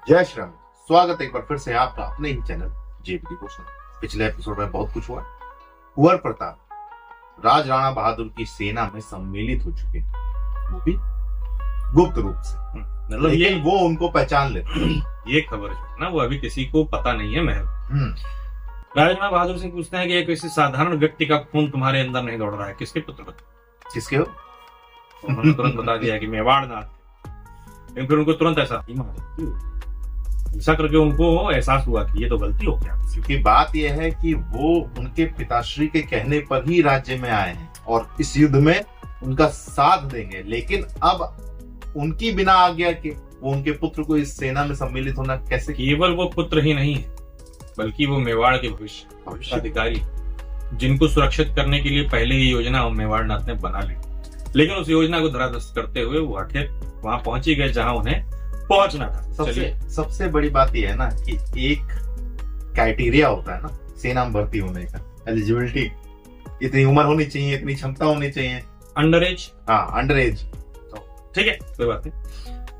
जय श्री राम। स्वागत है एक बार फिर से आपका अपने ही चैनल जेबीडी पोषण। पिछले एपिसोड में बहुत कुछ हुआ। कुंवर प्रताप राज राणा बहादुर की सेना में सम्मिलित हो चुके हैं, वो भी गुप्त रूप से। मतलब लेकिन वो उनको पहचान लेते। ये खबर जो है ना, वो अभी किसी को पता नहीं है। महल राज राणा बहादुर सिंह पूछते हैं कि ये किसी साधारण व्यक्ति का खून तुम्हारे अंदर नहीं दौड़ रहा है, किसके पुत्र हो? किसके हो? उन्होंने तुरंत बता दिया कि मेवाड़ नाथ। लेकिन फिर उनको तुरंत ऐसा करके उनको एहसास हुआ कि ये तो गलती हो गया। क्योंकि बात यह है कि वो उनके पिताश्री के कहने पर ही राज्य में आए हैं और इस युद्ध में उनका साथ देंगे, लेकिन अब उनकी बिना आज्ञा के वो उनके पुत्र को इस सेना में सम्मिलित होना कैसे? केवल वो पुत्र ही नहीं है, बल्कि वो मेवाड़ के भविष्य अधिकारी, जिनको सुरक्षित करने के लिए पहले ही योजना मेवाड़ नाथ ने बना ली। लेकिन उस योजना को धराधस्त करते हुए वो आखिर वहां पहुंच ही गए जहां उन्हें पहुंचना था। सबसे बड़ी बात यह है ना कि एक क्राइटेरिया होता है ना सेना में भर्ती होने का, एलिजिबिलिटी। इतनी उम्र होनी चाहिए, इतनी क्षमता होनी चाहिए। Under as. हाँ, अंडर एज। ठीक है, कोई बात नहीं।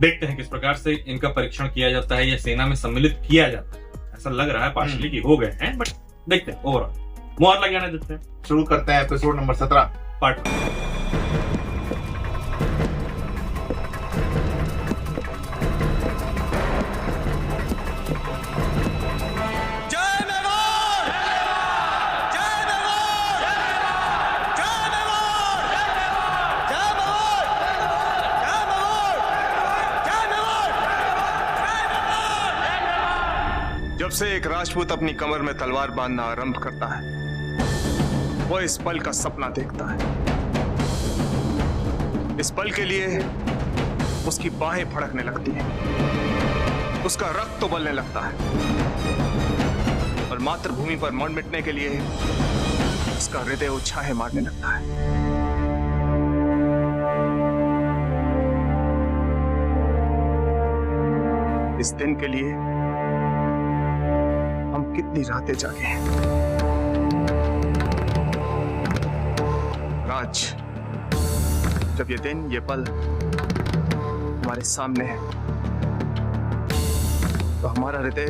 देखते हैं किस प्रकार से इनका परीक्षण किया जाता है या सेना में सम्मिलित किया जाता है। ऐसा लग रहा है पार्शली की हो गए हैं, बट देखते हैं ओवरऑल। मुहर लग जाने देते हैं। शुरू करते हैं एपिसोड नंबर 17 पार्ट। जब से एक राजपूत अपनी कमर में तलवार बांधना आरंभ करता है, वो इस पल का सपना देखता है। इस पल के लिए उसकी बाहें फड़कने लगती हैं, उसका रक्त उबलने लगता है और मातृभूमि पर मर मिटने के लिए उसका हृदय उछाहे मारने लगता है। इस दिन के लिए हम कितनी रातें जागे हैं। आज जब ये दिन, ये पल हमारे सामने है, तो हमारा हृदय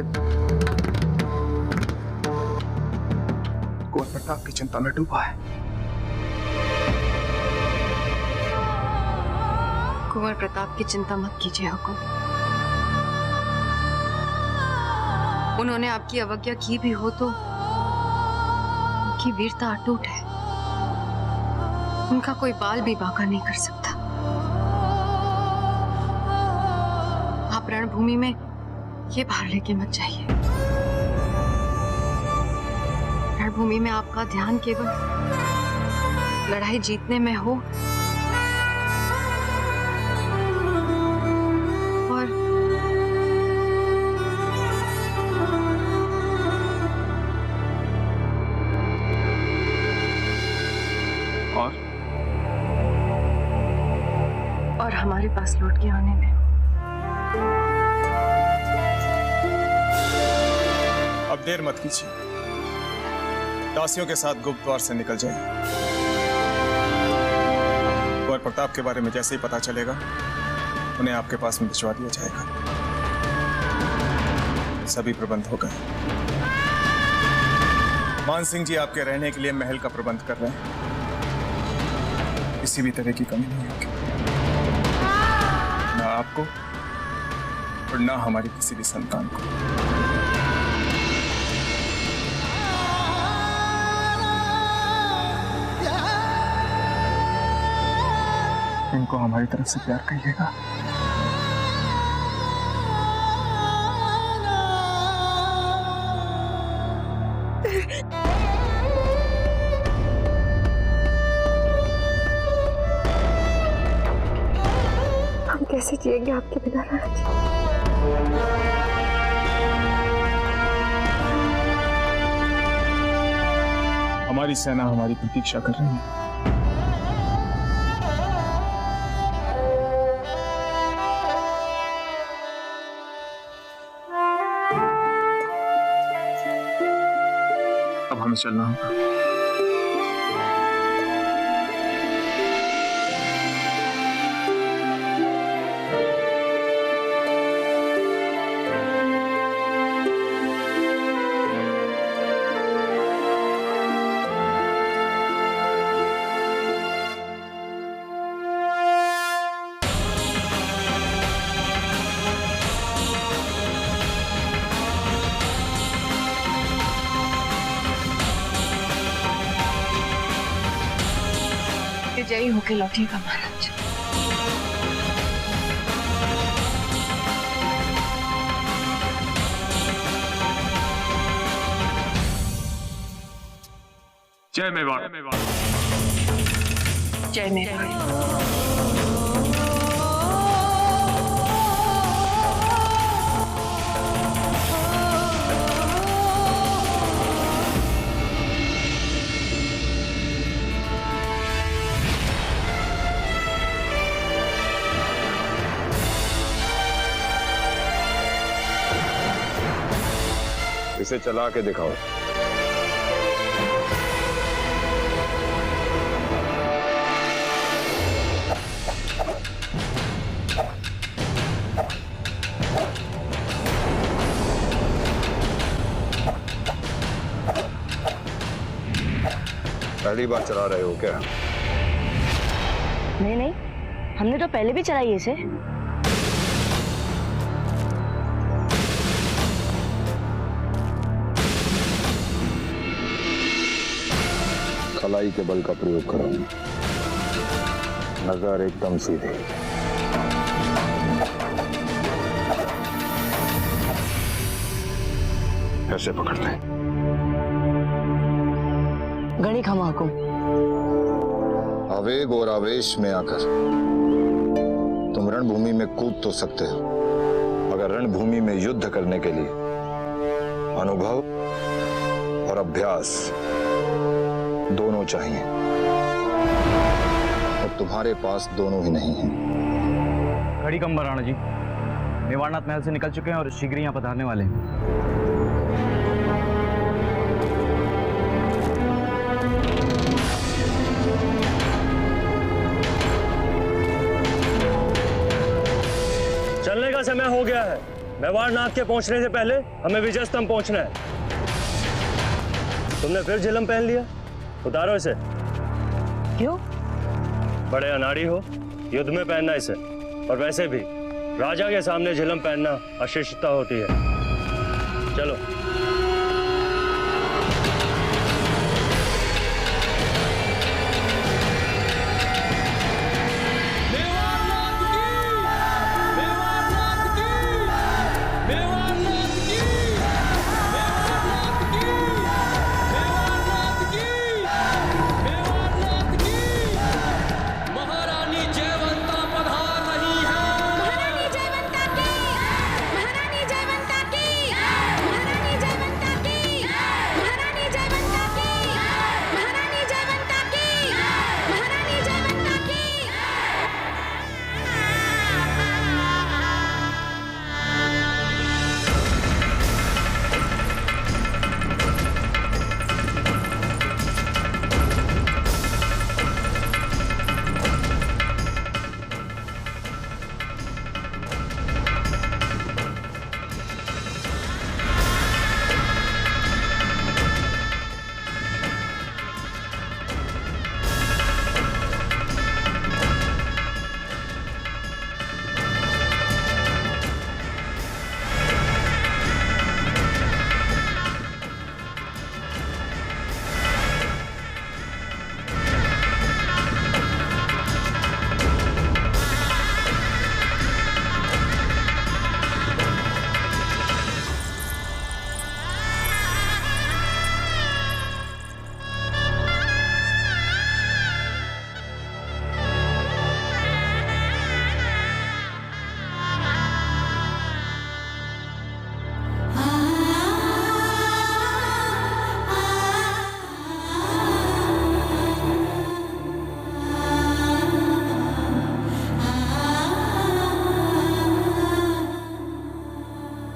कुंवर प्रताप की चिंता में डूबा है। कुंवर प्रताप की चिंता मत कीजिए हुकुम। उन्होंने आपकी अवज्ञा की भी हो तो उनकी वीरता अटूट है। उनका कोई बाल भी बांका नहीं कर सकता। आप रणभूमि में ये भार लेके मत जाइए। रणभूमि में आपका ध्यान केवल लड़ाई जीतने में हो और हमारे पास लौट के आने में। अब देर मत कीजिए, दासियों के साथ गुप्त द्वार से निकल जाइए। कुंवर प्रताप के बारे में जैसे ही पता चलेगा, उन्हें आपके पास में भिजवा दिया जाएगा। सभी प्रबंध हो गए। मान सिंह जी आपके रहने के लिए महल का प्रबंध कर रहे हैं। किसी भी तरह की कमी नहीं होगी, ना आपको और ना हमारी किसी भी संतान को। इनको हमारी तरफ से प्यार कहिएगा। हम कैसे जिएंगे आपके बिना राणा जी? हमारी सेना हमारी प्रतीक्षा कर रही है। अब हमें चलना होगा। विजयी होके लौटिएगा महाराज। जय मेवाड़। जय मेवाड़। इसे चला के दिखाओ। पहली बार चला रहे हो क्या? नहीं नहीं, हमने तो पहले भी चलाई है इसे। खलाई के बल का प्रयोग करो, नजर एकदम सीधी। कैसे पकड़ते हैं? गणी खमा हुकुम। आवेग और आवेश में आकर तुम रणभूमि में कूद तो सकते हो, मगर रणभूमि में युद्ध करने के लिए अनुभव और अभ्यास दोनों चाहिए, और तुम्हारे पास दोनों ही नहीं है। घड़ी कंबर राणा जी, मेवाड़नाथ महल से निकल चुके हैं और शीघ्र यहाँ पधारने वाले हैं। चलने का समय हो गया है। मेवाड़नाथ के पहुंचने से पहले हमें विजय स्तंभ पहुंचना है। तुमने फिर झिलम पहन लिया, उतारो इसे। क्यों? बड़े अनाड़ी हो, युद्ध में पहनना इसे। और वैसे भी राजा के सामने झिलम पहनना अशिष्टता होती है। चलो।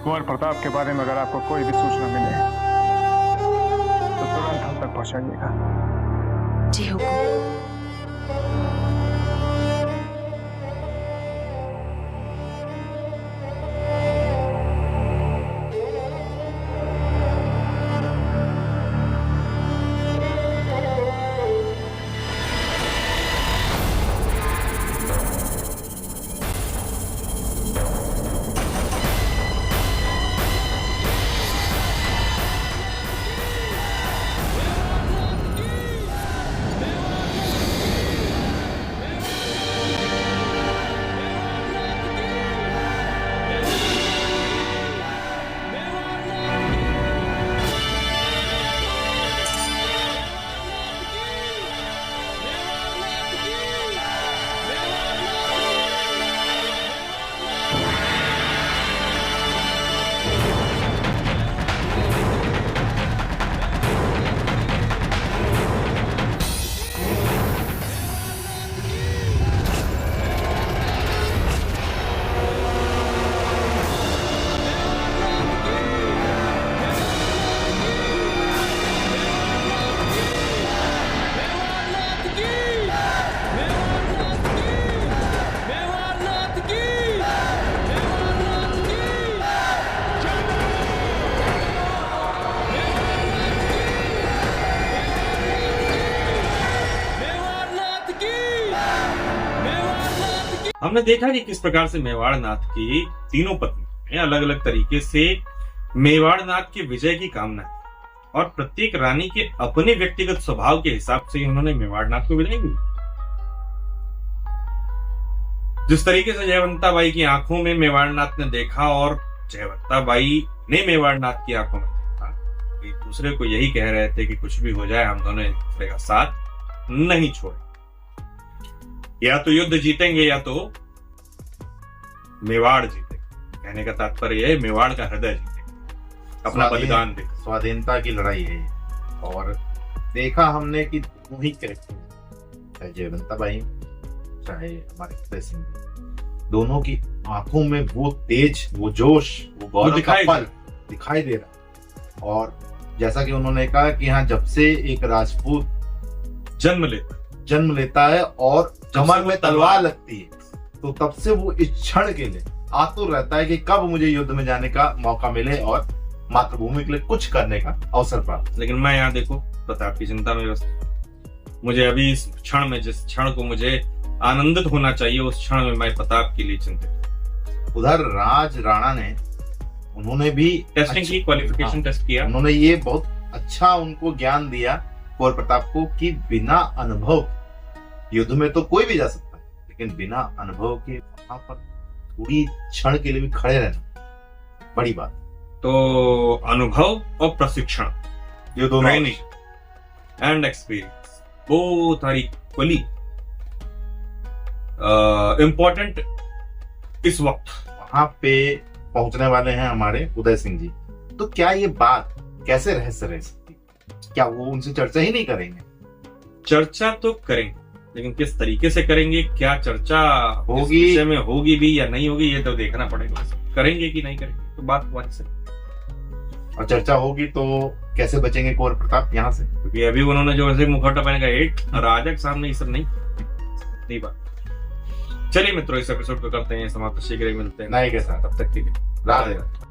कुंवर प्रताप के बारे में अगर आपको कोई भी सूचना मिले तो तुरंत हम तक पहुंचाइएगा। जी हुकुम। हमने देखा कि किस प्रकार से मेवाड़ नाथ की तीनों पत्नी अलग अलग तरीके से मेवाड़ नाथ के विजय की कामना की और प्रत्येक रानी के अपने व्यक्तिगत स्वभाव के हिसाब से उन्होंने मेवाड़ नाथ को विदाई दी। जिस तरीके से जयवंता बाई की आंखों में मेवाड़ नाथ ने देखा और जयवंता बाई ने मेवाड़ नाथ की आंखों में देखा, एक दूसरे को यही कह रहे थे कि कुछ भी हो जाए हम दोनों एक दूसरे का साथ नहीं छोड़े, या तो युद्ध जीतेंगे या तो मेवाड़ जीतेंगे। कहने का तात्पर्य है मेवाड़ का हृदय जीतेंगे, अपना बलिदान दे। स्वाधीनता की लड़ाई है और देखा हमने कि दोनों ही कैरेक्टर, चाहे जयवंता बाई चाहे हमारे उदय सिंह, दोनों की आंखों में वो तेज, वो जोश, वो गौरव का पल दिखाई दे रहा। और जैसा कि उन्होंने कहा कि हाँ, जब से एक राजपूत जन्म लेता है और कमर में तलवार लगती है, तो तब से वो इस क्षण के लिए आतुर रहता है कि कब मुझे युद्ध में जाने का मौका मिले और मातृभूमि के लिए कुछ करने का अवसर प्राप्त। लेकिन मैं यहाँ देखो प्रताप की चिंता में व्यस्त। मुझे अभी इस क्षण में, जिस क्षण को मुझे आनंदित होना चाहिए, उस क्षण में मैं प्रताप के लिए चिंतित। उधर राज राणा ने, उन्होंने भी टेस्टिंग की, क्वालिफिकेशन टेस्ट किया। उन्होंने ये बहुत अच्छा उनको ज्ञान दिया कुंवर प्रताप को कि बिना अनुभव युद्ध में तो कोई भी जा सकता है, लेकिन बिना अनुभव के वहां पर थोड़ी क्षण के लिए भी खड़े रहना बड़ी बात। तो अनुभव और प्रशिक्षण, ये दोनों training and experience, both are equally important इस वक्त। वहां पे पहुंचने वाले हैं हमारे उदय सिंह जी, तो क्या ये बात कैसे रहस्य रह सकती? क्या वो उनसे चर्चा ही नहीं करेंगे? चर्चा तो करेंगे, लेकिन किस तरीके से करेंगे, क्या चर्चा होगी, इस विषय में होगी भी या नहीं होगी, ये तो देखना पड़ेगा। करेंगे कि नहीं करेंगे तो बात वहां से, और चर्चा होगी तो कैसे बचेंगे कुंवर प्रताप यहाँ से? क्योंकि अभी उन्होंने जो ऐसे मुखौटा पहने का एट राजा के सामने ये सब नहीं बात। चलिए मित्रों, इस एपिसोड को करते हैं समाप्त, शीघ्र ही मिलते हैं नए के साथ। तब तक के लिए राधे राधे।